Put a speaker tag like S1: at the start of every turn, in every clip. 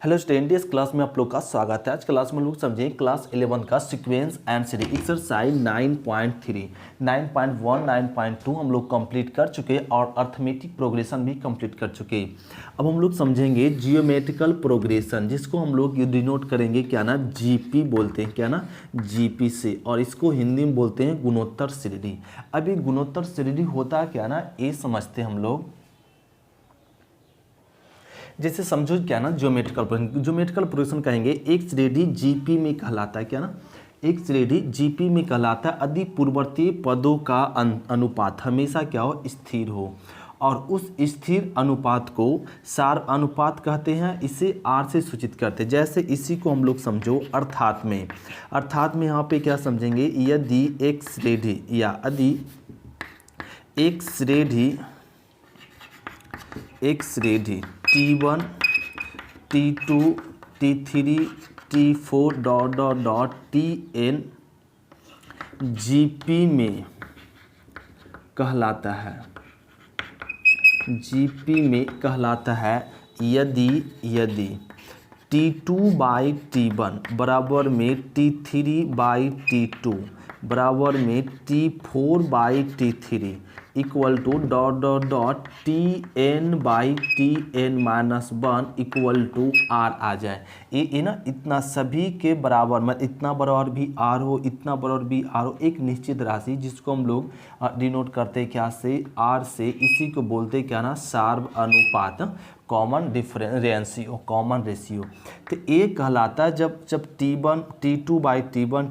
S1: Hello student, इस class में आप लोग का स्वागत है। आज क्लास में लोग समझें क्लास 11 का सीक्वेंस एंड सीरीज एक्सरसाइज 9.3, 9.1, 9.2 हम लोग कंप्लीट कर चुके और अर्थमेटिक प्रोग्रेशन भी कंप्लीट कर चुके। अब हम लोग समझेंगे जियोमेट्रिकल प्रोग्रेशन, जिसको हम लोग डिनोट करेंगे क्या ना, जीपी बोलते हैं, क्या ना, जीपी से, और इसको हिंदी में बोलते हैं गुणोत्तर श्रेणी। अब ये गुणोत्तर श्रेणी होता क्या ना, ये समझते हम लोग। जैसे समझो क्या ना, ज्योमेट्रिकल प्रोग्रेशन कहेंगे एक श्रेणी जीपी में कहलाता है, क्या ना, एक श्रेणी जीपी में कहलाता है यदि पूर्ववर्ती पदों का अनुपात हमेशा क्या हो, स्थिर हो, और उस स्थिर अनुपात को सार अनुपात कहते हैं। इसे आर से सूचित करते हैं। जैसे इसी को हम लोग समझो अर्थात में यहाँ पे क्या समझेंगे, यदि एक श्रेणी या यदि एक श्रेणी T1, T2, T3, T4 dot Tn GP में कहलाता है, जीपी में कहलाता है यदि T2/T1 बराबर में T3/T2 बराबर में T4/T3 equal to dot Tn/Tn-1 equal to R आ जाए। ये ना इतना सभी के बराबर, मतलब इतना बराबर भी R हो, इतना बराबर भी R हो, एक निश्चित राशि जिसको हम लोग डिनोट करते क्या से, R से। इसी को बोलते क्या ना, सार्व अनुपात, कॉमन रेशियो। तो ये कहलाता है जब T2/T1,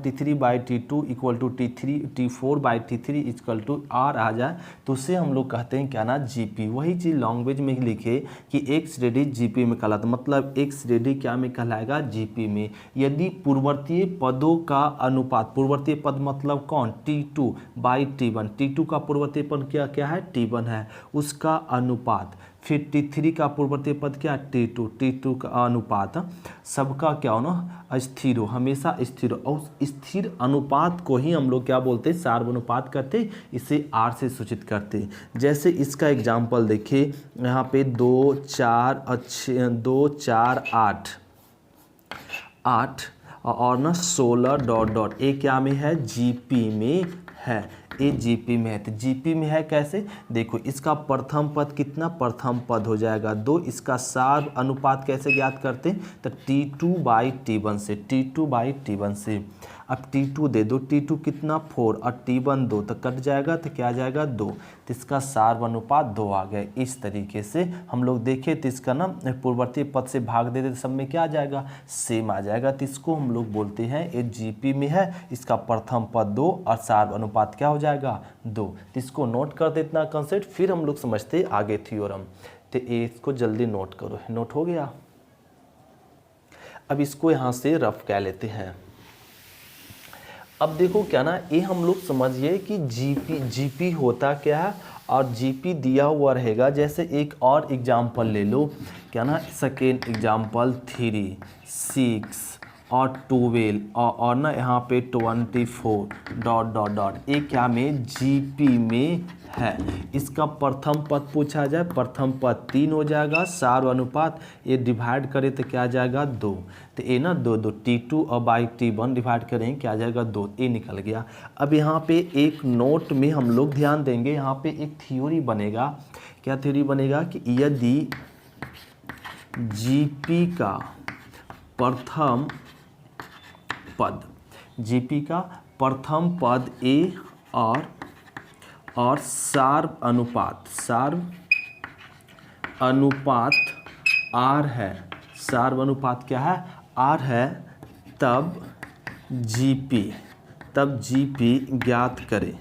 S1: T3/T2 equal to T4/T3 equal to R आ जाए, तो उसे हम लोग कहते हैं क्या ना, जीपी। वही चीज़ लैंग्वेज में लिखे कि एक श्रेणी जीपी में कहलाता, मतलब एक श्रेणी क्या में कहलाएगा, जीपी में, यदि पूर्ववर्ती पदों का अनुपात, पूर्ववर्ती पद मतलब कौन, T2/T1, T2 का पूर्ववर्ती पद क्या है, T1 है, उसका अनुपात, फिर T3 का पूर्ववर्ती पद क्या, T2 का अनुपात, सबका क्या हो ना, स्थिर हो, हमेशा स्थिर हो। और स्थिर अनुपात को ही हम लोग क्या बोलते हैं, सार्वनुपात करते, इसे R से सूचित करते। जैसे इसका एग्जाम्पल देखिए यहाँ पे 2, 4, 8 और ना 16 डॉट ये क्या में है, जीपी में है, ये जीपी में है। तो जीपी में है कैसे, देखो इसका प्रथम पद कितना, प्रथम पद हो जाएगा 2। इसका सार अनुपात कैसे ज्ञात करते हैं, तो T2/T1 से। अब T2 दे दो, T2 कितना 4 और T1 2, तो कट जाएगा, तो क्या आ जाएगा 2, तो इसका सार अनुपात 2 आ गया। इस तरीके से हम लोग देखें तो इसका ना पूर्ववर्ती पद से भाग दे दे तो सब में क्या आ जाएगा, सेम आ जाएगा। तो इसको हम लोग बोलते हैं ये जीपी में है, इसका प्रथम पद 2 और सार अनुपात क्या हो जाएगा, 2। तो इसको नोट कर दे इतना कंसेप्ट, फिर हम लोग समझते आगे थ्योरम। तो इसको जल्दी नोट करो, नोट हो गया। अब इसको यहाँ से रफ कह लेते हैं। अब देखो क्या ना, ये हम लोग समझिए कि जीपी होता क्या है, और जीपी दिया हुआ रहेगा। जैसे एक और एग्जाम्पल ले लो, क्या ना, सेकेंड एग्जाम्पल 3, 6 और 12 और ना यहाँ पे 24 डॉट ये क्या में, जीपी में है। इसका प्रथम पद पूछा जाए, प्रथम पद 3 हो जाएगा, सार अनुपात ये डिवाइड करें तो क्या आ जाएगा 2, तो ये ना 2 T2 और बाई T1 डिवाइड करें क्या आ जाएगा 2, ये निकल गया। अब यहाँ पे एक नोट में हम लोग ध्यान देंगे, यहाँ पे एक थ्योरी बनेगा। क्या थ्योरी बनेगा कि यदि जीपी का प्रथम पद, जीपी का प्रथम पद ए और सार्व अनुपात R है, सार्व अनुपात क्या है, R है, तब जीपी ज्ञात करें,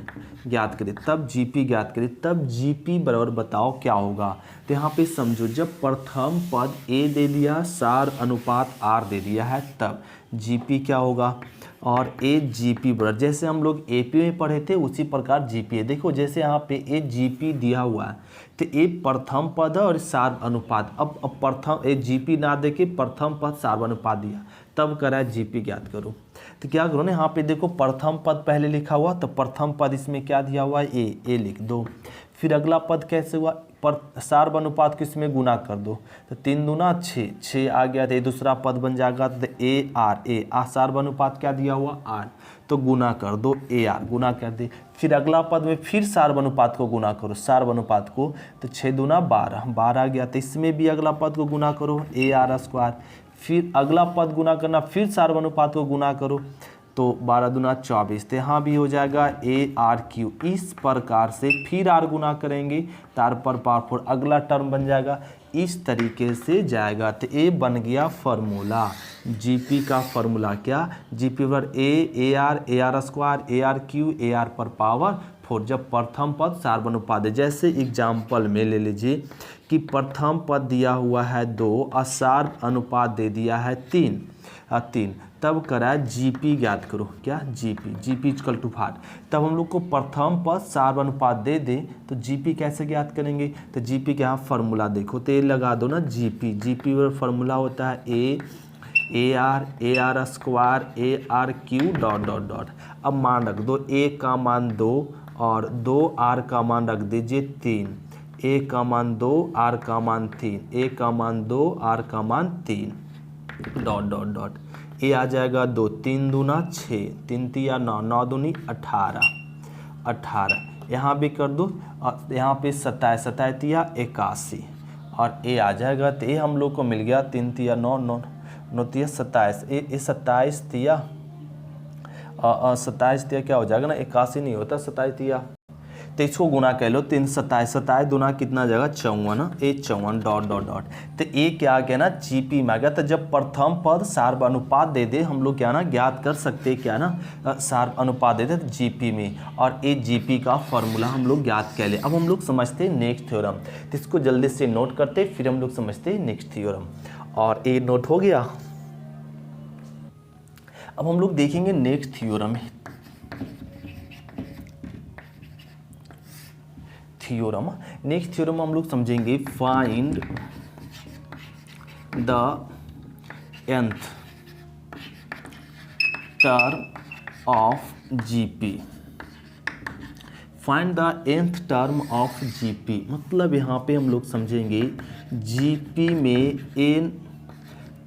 S1: तब जीपी बराबर बताओ क्या होगा। तो यहाँ पे समझो, जब प्रथम पद A दे दिया, सार अनुपात R दे दिया है, तब जीपी क्या होगा, और ए जीपी बराबर, जैसे हम लोग एपी में पढ़े थे उसी प्रकार जीपी है। देखो जैसे यहाँ पे ए जीपी दिया हुआ है, तो ए प्रथम पद है और सार्व अनुपात। अब प्रथम ए जीपी ना दे के प्रथम पद सार्व अनुपात दिया, तब करा जीपी ज्ञात करो। तो क्या करो ना, यहाँ पे देखो प्रथम पद पहले लिखा हुआ, तो प्रथम पद इसमें क्या दिया हुआ है, ए लिख दो। फिर अगला पद कैसे हुआ, पर सार्व अनुपात को इसमें गुना कर दो, तो 3 दूना 6, 6 आ गया, तो ये दूसरा पद बन जाएगा, तो ए आर सार्व अनुपात क्या दिया हुआ आर, तो गुना कर दो ए आर, गुना कर दे। फिर अगला पद में फिर सार्व अनुपात को गुना करो, सार्व अनुपात को, तो 6 दूना 12, 12 आ गया, तो इसमें भी अगला पद को गुना करो ए आर स्क्वायर। फिर अगला पद गुना करना, फिर सार्व अनुपात को गुना करो, तो 12 दूना 24, तो यहाँ भी हो जाएगा ए आर क्यू। इस प्रकार से फिर आर गुना करेंगे तो आर पर पावर 4 अगला टर्म बन जाएगा, इस तरीके से जाएगा। तो ए बन गया फार्मूला, जीपी का फार्मूला क्या, जीपी पर A R square A r q A R पर पावर 4। जब प्रथम पद सार्व अनुपात है, जैसे एग्जाम्पल में ले लीजिए कि प्रथम पद दिया हुआ है 2 और सार्व अनुपात दे दिया है 3, तब करा जीपी ज्ञात करो, क्या जीपी इक्वल टू 5। तब हम लोग को प्रथम पद सार्व अनुपात दे दे तो जीपी कैसे ज्ञात करेंगे, तो जीपी के यहाँ फार्मूला देखो, तो ये लगा दो ना, जीपी पर फार्मूला होता है A R square A r Q dot dot dot. अब मान रख दो, ए का मान 2 और 2 आर का मान रख दीजिए 3, ए का मान 2 आर का मान 3, ए का मान 2 आर का मान 3 डॉट डॉट डॉट। ए आ जाएगा 2, 3 दूना 6, 3 तिया 9, 9 दूनी 18, यहाँ भी कर दो, और यहाँ पे 27, 27 तिया 81, और ए आ जाएगा, तो ए हम लोग को मिल गया 3 तिया 9, 9 तिया 27, ए 27 तिया 27 तिया क्या हो जाएगा ना, 81 नहीं होता, 27 तिया, तो इसको गुना कह लो, 3 27, 27 दूना कितना जाएगा 54, ए 54 डॉट डॉट डॉट। तो ए क्या आ गया ना, जीपी में आ गया। तो जब प्रथम पद सार्व अनुपात दे दे, हम लोग क्या ना ज्ञात कर सकते हैं, क्या ना सार्व अनुपात दे दे तो जीपी में, और ए जीपी का फॉर्मूला हम लोग ज्ञात कर ले। अब हम लोग समझते हैं नेक्स्ट थ्योरम, तो इसको जल्दी से नोट करते, फिर हम लोग समझते हैं नेक्स्ट थ्योरम। और ए नोट हो गया। अब हम लोग देखेंगे नेक्स्ट थ्योरम नेक्स्ट थ्योरम हम लोग समझेंगे, find the nth term of GP. Find the nth term of GP मतलब यहाँ पे हम लोग समझेंगे जीपी में n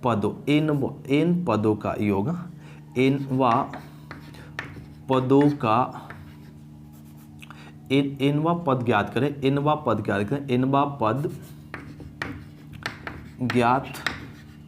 S1: पदों का योग, nवा पद ज्ञात करें, nवा पद ज्ञात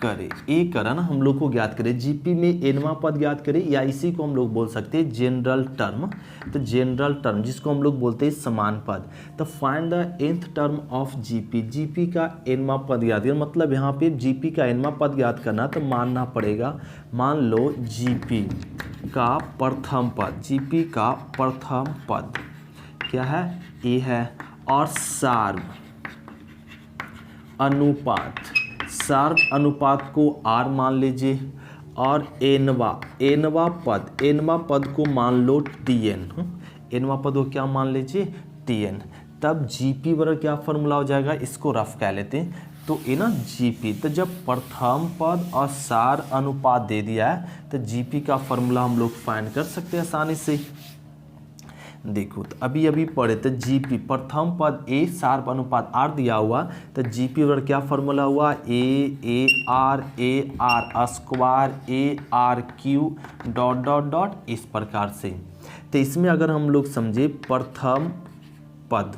S1: करें। ए करा ना हम लोग को ज्ञात करें, जीपी में nवा पद ज्ञात करें, या इसी को हम लोग बोल सकते हैं जनरल टर्म। तो जनरल टर्म जिसको हम लोग बोलते हैं समान पद। तो find the nth term of GP, GP का nवा पद ज्ञात करें, मतलब यहाँ पे जीपी का nवा पद ज्ञात करना तो मानना पड़ेगा, मान लो जीपी का प्रथम पद क्या है, ए है, और सार्व अनुपात को आर मान लीजिए, और एनवा पद को मान लो टीएन, एनवा पद को क्या मान लीजिए टीएन। तब जीपी बराबर क्या फॉर्मूला हो जाएगा, इसको रफ कह लेते हैं। तो ये ना जीपी, तो जब प्रथम पद और सार अनुपात दे दिया है तो जीपी का फॉर्मूला हम लोग फाइंड कर सकते हैं आसानी से। देखो तो अभी पढ़े तो जीपी प्रथम पद ए सार्व अनुपात आर दिया हुआ, तो जीपी पर क्या फॉर्मूला हुआ, A R square A r Q dot dot dot, इस प्रकार से। तो इसमें अगर हम लोग समझे प्रथम पद,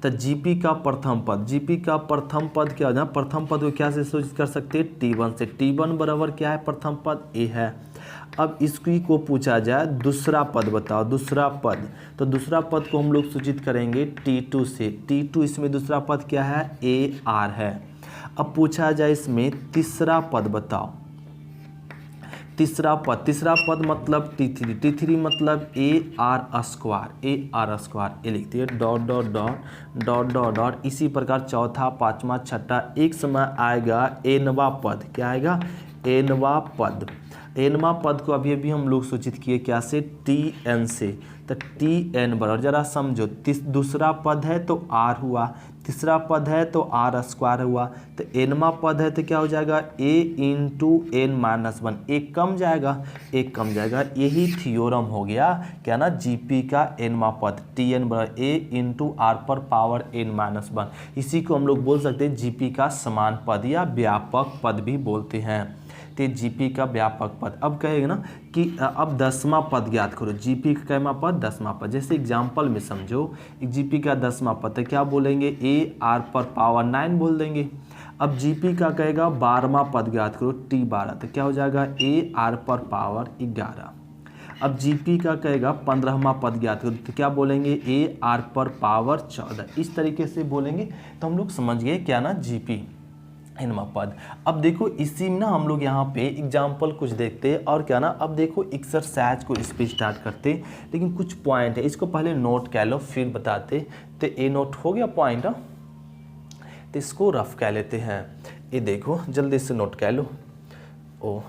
S1: तो जीपी का प्रथम पद क्या हो जाए, प्रथम पद को क्या से सूचित कर सकते हैं, T1 से। T1 बराबर क्या है, प्रथम पद ए है। अब इसकी को पूछा जाए दूसरा पद बताओ, दूसरा पद, तो दूसरा पद को हम लोग सूचित करेंगे T2 से। T2 इसमें दूसरा पद क्या है, ए आर है। अब पूछा जाए इसमें तीसरा पद बताओ, तीसरा पद मतलब T3 मतलब ए आर स्क्वायर, ये लिखते हैं dot dot dot dot dot dot. इसी प्रकार चौथा, पांचवा, छठा, एक समय आएगा एनवा पद, क्या आएगा, एनवा पद को अभी हम लोग सूचित किए क्या से, टी एन से। तो टी एन बराबर, जरा समझो, दूसरा पद है तो आर हुआ, तीसरा पद है तो आर स्क्वायर हुआ, तो एनवा पद है तो क्या हो जाएगा ए इंटू एन माइनस वन, एक कम जाएगा, एक कम जाएगा। यही थ्योरम हो गया क्या ना जीपी का एनवा पद, टी एन बराबर ए इंटू आर पर पावर एन माइनस वन। इसी को हम लोग बोल सकते हैं जीपी का समान पद या व्यापक पद भी बोलते हैं। तो जीपी का व्यापक पद। अब कहेगा ना कि अब 10वां पद ज्ञात करो, जीपी का कैमा पद 10वां पद। जैसे एग्जांपल में समझो, एक जीपी का 10वां पद तो क्या बोलेंगे ए आर पर पावर 9 बोल देंगे। अब जीपी का कहेगा 12वां पद ज्ञात करो टी 12, तो क्या हो जाएगा ए आर पर पावर 11। अब जीपी का कहेगा 15वां पद ज्ञात करो, तो क्या बोलेंगे ए आर पर पावर 14। इस तरीके से बोलेंगे तो हम लोग समझ गए क्या ना जीपी एनवा पद। अब देखो इसी में ना हम लोग यहाँ पे एग्जाम्पल कुछ देखते हैं और क्या ना, अब देखो एक्सरसाइज को इस पे स्टार्ट करते, लेकिन कुछ पॉइंट है इसको पहले नोट कर लो फिर बताते। तो ए नोट हो गया पॉइंट, तो इसको रफ कह लेते हैं। ये देखो जल्दी से नोट कर लो। ओ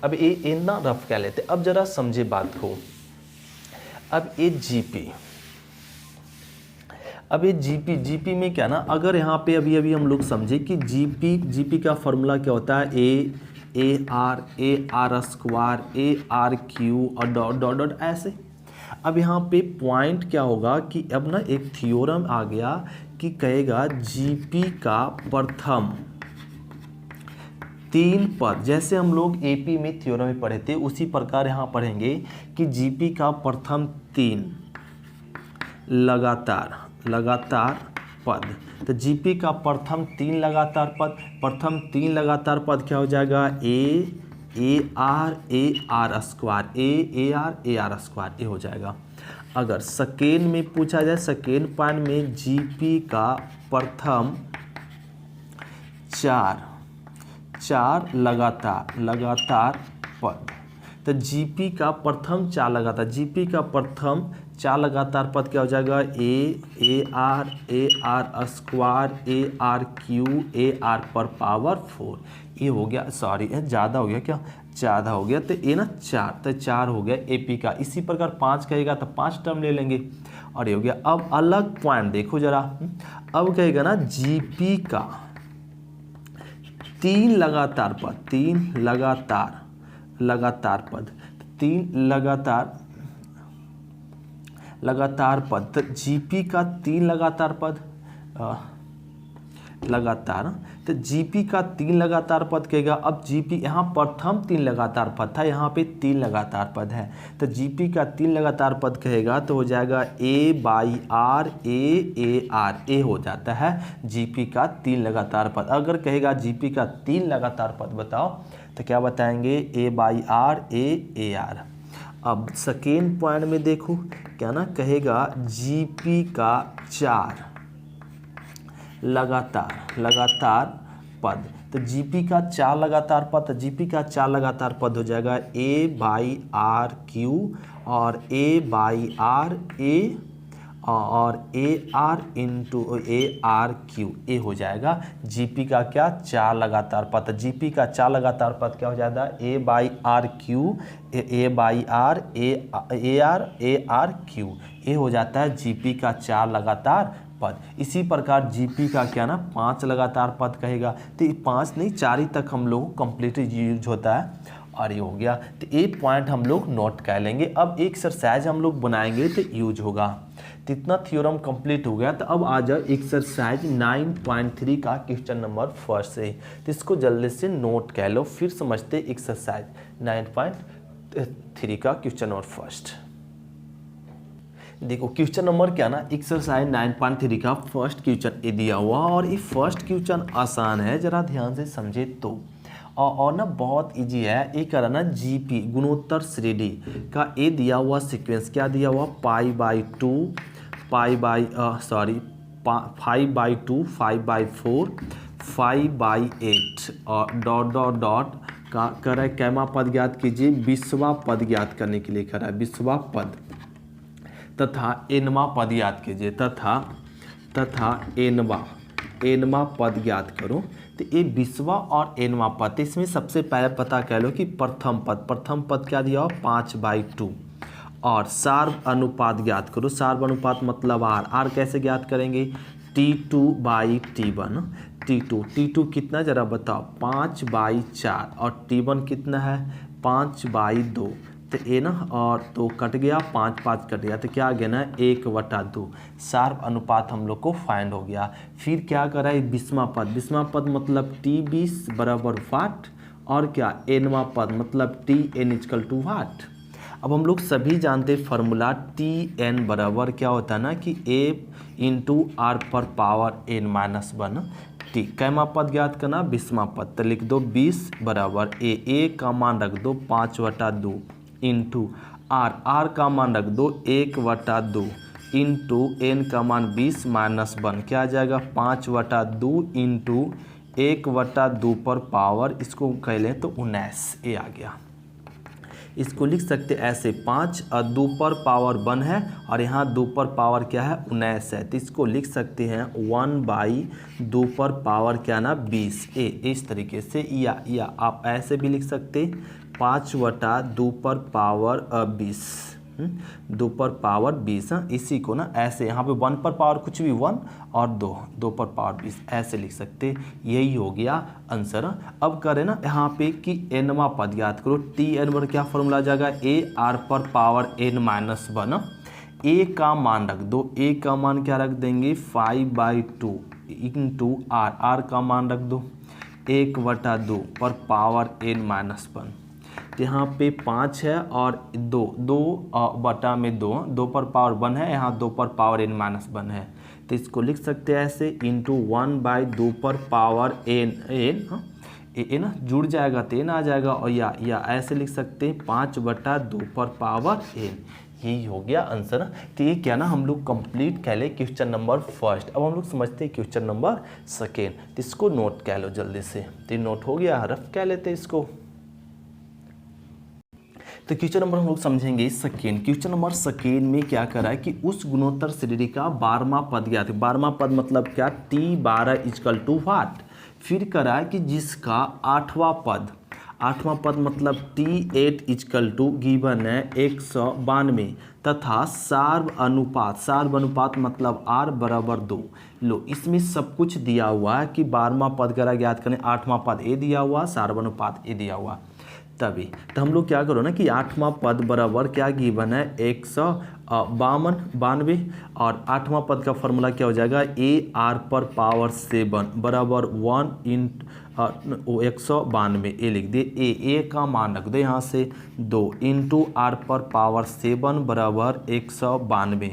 S1: अब ये ना रफ कह लेते। अब जरा समझे बात को। अब ये जीपी, अब ये जीपी में क्या ना, अगर यहाँ पे अभी हम लोग समझे कि जीपी का फॉर्मूला क्या होता है A R square A r Q और डॉट डॉट डॉट ऐसे। अब यहाँ पे पॉइंट क्या होगा कि अब ना एक थ्योरम आ गया कि कहेगा जीपी का प्रथम 3 पद, जैसे हम लोग एपी में थ्योरम में पढ़े थे उसी प्रकार यहाँ पढ़ेंगे कि जीपी का प्रथम 3 लगातार पद। तो जीपी का प्रथम 3 लगातार पद, प्रथम 3 लगातार पद क्या हो जाएगा A R square A R square ये हो जाएगा। अगर सेकेंड में पूछा जाए, सेकेंड पॉइंट में जीपी का प्रथम 4 लगातार पद, तो जीपी का प्रथम 4 लगातार, जीपी का प्रथम 4 लगातार पद क्या हो जाएगा A R square A r q A R पर पावर 4। ये हो गया, सॉरी ज़्यादा हो गया क्या, ज़्यादा हो गया, तो ये ना 4, तो 4 हो गया एपी का। इसी प्रकार 5 कहेगा तो 5 टर्म ले लेंगे और ये हो गया। अब अलग पॉइंट देखो जरा, अब कहेगा ना जीपी का 3 लगातार पद, 3 लगातार पद, 3 लगातार पद, तो जीपी का 3 लगातार पद तो जीपी का 3 लगातार पद कहेगा। अब जीपी यहाँ प्रथम 3 लगातार पद था, यहाँ पे 3 लगातार पद है, तो जीपी का 3 लगातार पद कहेगा तो हो जाएगा a by r a R A हो जाता है जीपी का 3 लगातार पद। अगर कहेगा जीपी का 3 लगातार पद बताओ तो क्या बताएंगे ए बाई आर ए आर। अब सेकेंड पॉइंट में देखो क्या ना, कहेगा जीपी का 4 लगातार पद, तो जीपी का 4 लगातार पद, तो जीपी का 4 लगातार पद हो जाएगा ए बाई आर क्यू और ए बाई आर ए और A R into A r q a हो जाएगा जीपी का क्या 4 लगातार पद। जीपी का 4 लगातार पद क्या हो जाएगा a by r q a by r a r q a हो जाता है जीपी का 4 लगातार पद। इसी प्रकार जीपी का क्या ना 5 लगातार पद कहेगा, तो 5 नहीं 4 ही तक हम लोग कंप्लीट यूज होता है और ये हो गया। तो एक पॉइंट हम लोग नोट कर लेंगे। अब एक्सरसाइज हम लोग बनाएंगे तो यूज होगा। तो इतना थ्योरम कंप्लीट हो गया। तो अब आ जाओ एक्सरसाइज 9.3 का क्वेश्चन नंबर 1 से, तो इसको जल्दी से नोट कर लो फिर समझते एक्सरसाइज 9.3 का क्वेश्चन नंबर 1। देखो क्वेश्चन नंबर क्या ना, एक्सरसाइज 9.3 का फर्स्ट क्वेश्चन ये दिया हुआ और ये फर्स्ट क्वेश्चन आसान है, जरा ध्यान से समझे तो। और ना बहुत इजी है। ये करा ना जीपी गुणोत्तर श्रेणी का ये दिया हुआ सीक्वेंस क्या दिया हुआ पाई बाई 2 5/2 5/4 5/8 और डॉट डॉट डॉट का कर कैमा पद ज्ञात कीजिए, 20वां पद ज्ञात करने के लिए करा है 20वां पद तथा एनवा पद ज्ञात कीजिए तथा एनवा पद ज्ञात करो। तो ये 20वां और एनवा पद, इसमें सबसे पहले पता कह लो कि प्रथम पद क्या दिया हो 5/2 और सार्व अनुपात ज्ञात करो। सार्व अनुपात मतलब आर कैसे ज्ञात करेंगे T2/T1, T2 कितना ज़रा बताओ 5/4 और T1 कितना है 5/2। तो ये ना और तो कट गया 5 कट गया तो क्या आ गया ना 1/2। शार्प अनुपात हम लोग को फाइंड हो गया। फिर क्या करा है 20वां पद मतलब T20 बराबर वाट और क्या nवां पद मतलब Tn इक्वल टू वाट। अब हम लोग सभी जानते हैं फार्मूला Tn बराबर क्या होता है ना कि A इंटू आर पर पावर n-1 T। कैमा पद ज्ञात करना 20वां पद तो लिख दो 20 बराबर ए का मान रख दो 5/2 इंटू आर का मान रख दो 1/2 इंटू एन का मान 20-1 क्या आ जाएगा 5/2 इंटू 1/2 पर पावर इसको कह लें तो 19 ये आ गया। इसको लिख सकते ऐसे 5 और 2 पर पावर 1 है और यहाँ 2 पर पावर क्या है 19 है तो इसको लिख सकते हैं 1/2 पर पावर क्या ना 20 इस तरीके से या आप ऐसे भी लिख सकते 5/2 पर पावर 20 2 पर पावर 20। इसी को ना ऐसे यहाँ पे 1 पर पावर कुछ भी 1 और 2 पर पावर 20 ऐसे लिख सकते। यही हो गया आंसर। अब करें ना यहाँ पे कि nवां पद याद करो Tn पर क्या फॉर्मूला आ जाएगा आर पर पावर n-1। ए का मान रख दो ए का मान क्या रख देंगे 5/2 इंटू आर का मान रख दो 1/2 पर पावर n-1। तो यहाँ पे 5 है और 2 पर पावर 1 है यहाँ 2 पर पावर n-1 है तो इसको लिख सकते हैं ऐसे इंटू 1/2 पर पावर n ना जुड़ जाएगा तो n आ जाएगा और या ऐसे लिख सकते हैं 5/2 पर पावर n। यही हो गया आंसर। तो ये क्या ना हम लोग कंप्लीट कह ले क्वेश्चन नंबर फर्स्ट। अब हम लोग समझते हैं क्वेश्चन नंबर सेकेंड तो इसको नोट कह लो जल्दी से। तो नोट हो गया रफ कह लेते इसको। तो क्वेश्चन नंबर हम लोग समझेंगे सेकेंड। क्वेश्चन नंबर सेकेंड में क्या करा है कि उस गुणोत्तर श्रेणी का 12वां पद ज्ञात है। 12वां पद मतलब क्या T12 इक्वल टू वाट। फिर करा है कि जिसका 8वां पद मतलब T8 इक्वल टू गिवन है 192 तथा सार्व अनुपात मतलब R बराबर 2। लो इसमें सब कुछ दिया हुआ है कि 12वां पद करा ज्ञात करें 8वां पद ए दिया हुआ सार्व अनुपात ए दिया हुआ तभी। तो हम लोग क्या करो ना कि 8वां पद बराबर क्या गिवन है 192 और 8वां पद का फॉर्मूला क्या हो जाएगा आर पर पावर 7 बराबर 1 इंट 192 ए लिख दिए ए का मान रख दो यहाँ से 2 इंटू आर पर पावर 7 बराबर 192।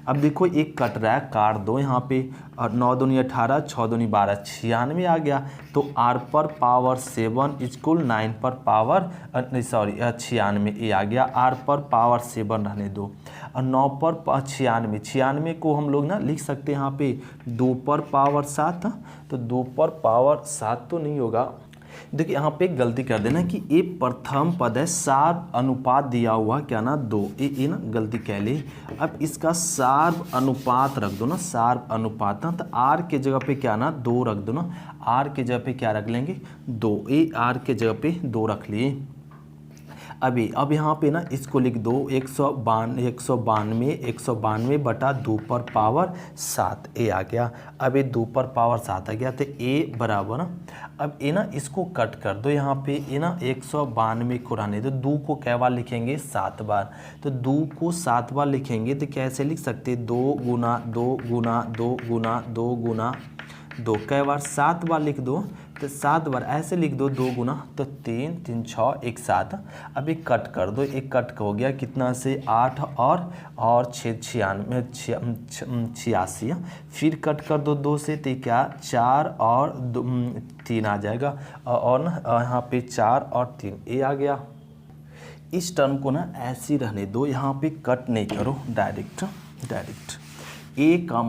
S1: अब देखो एक कट रहा है काट दो यहाँ पे 9 दूनी 18 6 दूनी 12 96 आ गया तो आर पर पावर 7 इक्वल 9 पर पावर 96 ये आ गया। आर पर पावर 7 रहने दो और 9 पर 96 को हम लोग ना लिख सकते हैं यहाँ पे 2 पर पावर 7 तो 2 पर पावर 7 तो नहीं होगा। देखिए यहाँ पे गलती कर देना कि ये प्रथम पद है सार्व अनुपात दिया हुआ क्या ना 2 ये ना गलती कह ली। अब इसका सार्व अनुपात रख दो ना सार्व अनुपात तो आर के जगह पे क्या ना 2 रख दो ना आर के जगह पे क्या रख लेंगे 2 ये आर के जगह पे 2 रख लिए। अब यहाँ पे ना इसको लिख दो 192 बटा 2 पर पावर 7 ए आ गया। अब ये 2 पर पावर 7 आ गया तो ए बराबर ना अब ए ना इसको कट कर दो यहाँ पे ए ना 192 को रहने दो 2 को कै बार लिखेंगे 7 बार तो 2 को 7 बार लिखेंगे तो कैसे लिख सकते 2 गुना 2 गुना 2 गुना 2 गुना 2 कै बार 7 बार लिख दो तो 7 बार ऐसे लिख दो 2 गुना तो 3 3 6 1 7। अब एक कट कर दो एक कट हो गया कितना से 8 और 86। फिर कट कर दो 2 से तो क्या 4 और 3 आ जाएगा और ना यहाँ पे 4 और 3 ये आ गया। इस टर्म को ना ऐसे रहने दो यहाँ पे कट नहीं करो डायरेक्ट ए का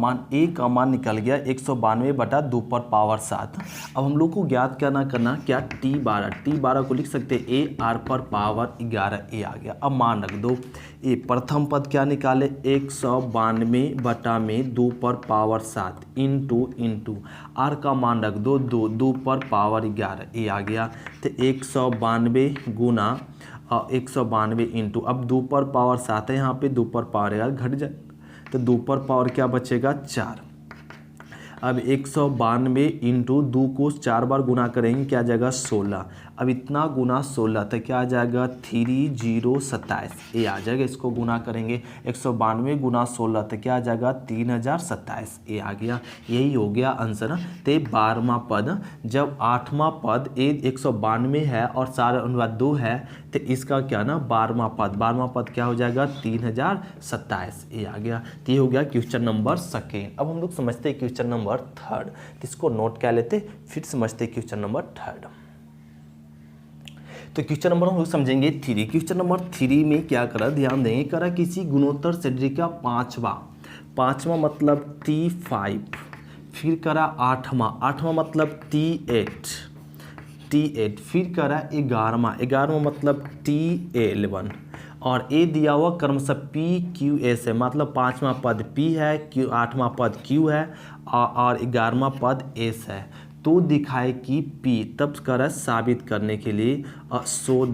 S1: मान निकल गया 192 बटा 2 पर पावर 7। अब हम लोग को ज्ञात करना क्या T12 को लिख सकते हैं ए आर पर पावर 11 ए आ गया। अब मान रख दो ए प्रथम पद क्या निकाले 192 बटा में 2 पर पावर 7 इंटू आर का मान रख दो 2 पर पावर 11 ए आ गया। तो 192 गुना 192 इंटू अब 2 पर पावर 7 है यहाँ पे 2 पर पावर 11 घट जाए तो 2 पर पावर क्या बचेगा 4 अब 192 इंटू 2 को 4 बार गुना करेंगे, क्या आ जाएगा 16। अब इतना गुना 16 तो क्या आ जाएगा 3027, ये आ जाएगा। इसको गुना करेंगे 192 गुना 16 तो क्या आ जाएगा 3027, ये आ गया। यही हो गया आंसर। तो 12वां पद, जब 8वां पद 192 है और 4/2 है तो इसका क्या ना 12वां पद क्या हो जाएगा 3027, ये आ गया। तो ये हो गया क्वेश्चन नंबर सेकेंड। अब हम लोग समझते हैं क्वेश्चन नंबर थर्ड, तो इसको नोट क्या लेते, फिर समझते हैं क्वेश्चन नंबर थर्ड। तो क्वेश्चन नंबर हम लोग समझेंगे 3। क्वेश्चन नंबर 3 में क्या करा, ध्यान देंगे, करा किसी गुणोत्तर श्रेणी का पांचवा मतलब T5, फिर करा 8वां मतलब T8, फिर करा 11वां मतलब T11, और ए दिया हुआ क्रमशः PQS है, मतलब 5वां पद P है, 8वां पद Q है और 11वां पद S है। तो दिखाए कि P, तब करा साबित करने के लिए so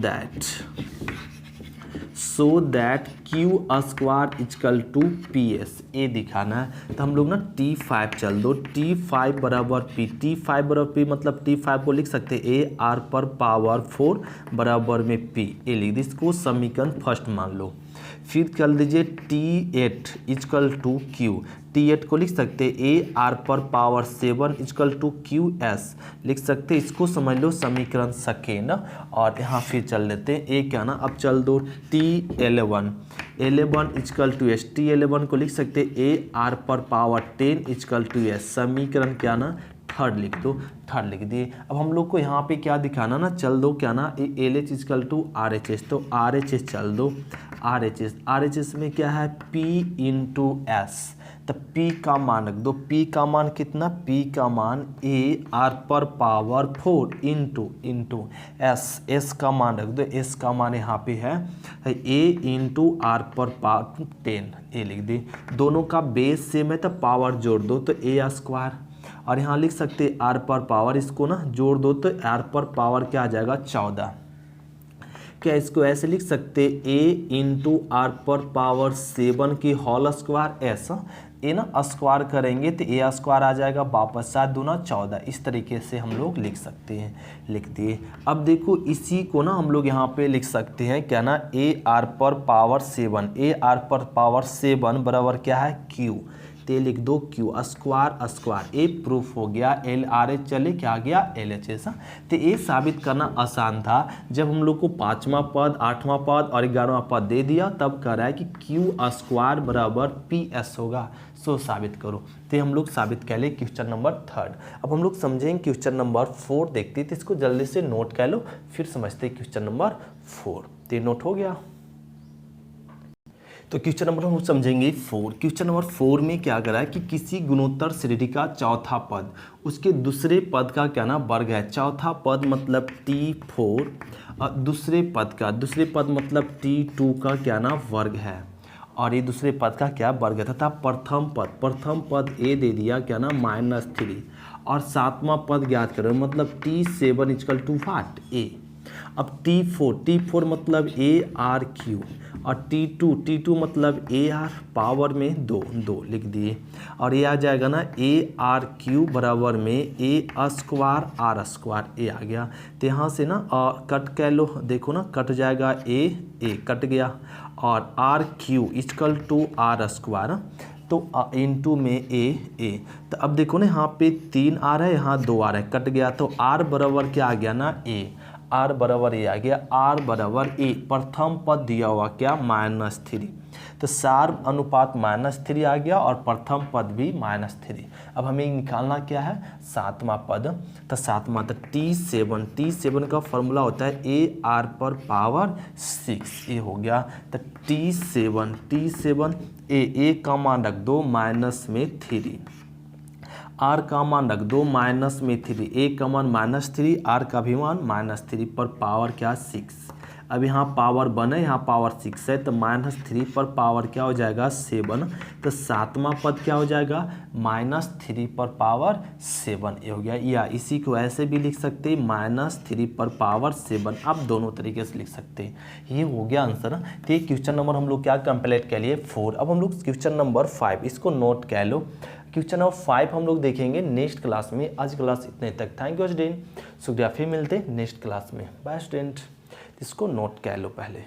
S1: that Q² equal to PS, ये दिखाना है। तो हम लोग ना T5 चल दो, T5 बराबर P मतलब T5 को लिख सकते हैं AR⁴ बराबर में P, ये लिख दी। इसको समीकरण फर्स्ट मान लो। फिर कर दीजिए T8 equal to Q, T8 को लिख सकते हैं AR⁴ इक्वल टू QS, लिख सकते हैं। इसको समझ लो समीकरण सेकेंड। और यहाँ फिर चल लेते हैं ए क्या ना, अब चल दो T11 equal to S, T11 को लिख सकते हैं AR⁴ इक्वल टू S, समीकरण क्या ना थर्ड लिख दो, थर्ड लिख दिए। अब हम लोग को यहाँ पे क्या दिखाना ना, चल दो क्या ना LH इक्वल टू RHS, तो RHS चल दो, RHS में क्या है P इंटू S, तो P का मान रख दो। P का मान कितना, P का मान AR⁴ इंटू S का मान रख दो। S का मान यहाँ पे है A इंटू R⁴ 10, ये लिख दी। दोनों का बेस सेम है तो पावर जोड़ दो तो A², और यहाँ लिख सकते हैं R⁴, इसको ना जोड़ दो तो R⁴ क्या आ जाएगा 14। क्या इसको ऐसे लिख सकते A इंटू R⁴ 7 की होल स्क्वायर S, ये ना स्क्वायर करेंगे तो A² आ जाएगा वापस, 7 दूना 14, इस तरीके से हम लोग लिख सकते हैं, लिख दिए। अब देखो इसी को ना हम लोग यहाँ पे लिख सकते हैं क्या ना AR⁴ 7 बराबर क्या है Q, ते लिख दो Q स्क्वायर, ए प्रूफ हो गया। LRH चले क्या आ गया LHS। तो ये साबित करना आसान था। जब हम लोग को 5वां पद 8वां पद और 11वां पद दे दिया, तब कह रहा है कि Q² बराबर PS होगा, सो साबित करो। तो हम लोग साबित कर ले क्वेश्चन नंबर थर्ड। अब हम लोग समझेंगे क्वेश्चन नंबर 4 देखते, तो इसको जल्दी से नोट कर लो, फिर समझते क्वेश्चन नंबर 4। तो नोट हो गया। तो क्वेश्चन नंबर हम समझेंगे 4। क्वेश्चन नंबर 4 में क्या करा है कि किसी गुणोत्तर श्रेणी का चौथा पद, उसके दूसरे पद का क्या ना वर्ग है। चौथा पद मतलब T4 और दूसरे पद मतलब T2 का क्या ना वर्ग है, और ये दूसरे पद का क्या वर्ग है। तथा प्रथम पद ए दे दिया क्या ना -3, और 7वां पद ज्ञात करो मतलब T7 equal to watt A। अब T4 मतलब ARQ, और T2 मतलब AR पावर में 2 लिख दिए, और ये आ जाएगा ना ARQ बराबर में A² ये आ गया। तो यहाँ से ना कट कर लो, देखो ना कट जाएगा A कट गया, और RQ इक्वल टू R², तो इंटू में A। तो अब देखो ना यहाँ पे 3 आ रहा है, यहाँ 2 आ रहा है, कट गया, तो R बराबर क्या आ गया ना A, R बराबर ए आ गया। R बराबर ए, प्रथम पद दिया हुआ क्या -3, तो 4 अनुपात -3 आ गया, और प्रथम पद भी -3। अब हमें निकालना क्या है 7वां पद, तो 7वां तो T7 का फॉर्मूला होता है AR⁴ 6, ये हो गया। तो T7 ए का मान रख दो -3, R का मान रख दो -3, A का मान -3, R का भी मान -3 पर पावर क्या 6। अब यहाँ पावर 1 है, यहाँ पावर 6 है, तो -3 पर पावर क्या हो जाएगा 7, तो सातवां पद क्या हो जाएगा -3 पर पावर 7 ये हो गया। या इसी को ऐसे भी लिख सकते हैं -3 पर पावर 7, आप दोनों तरीके से लिख सकते हैं। ये हो गया आंसर। तो ये क्वेश्चन नंबर हम लोग क्या कंप्लीट कर लिए 4। अब हम लोग क्वेश्चन नंबर 5 इसको नोट कर लो। क्वेश्चन नंबर 5 हम लोग देखेंगे नेक्स्ट क्लास में। आज क्लास इतने तक, थैंक यू स्टूडेंट, शुक्रिया, फिर मिलते हैं नेक्स्ट क्लास में, बाय स्टूडेंट। इसको नोट कर लो पहले।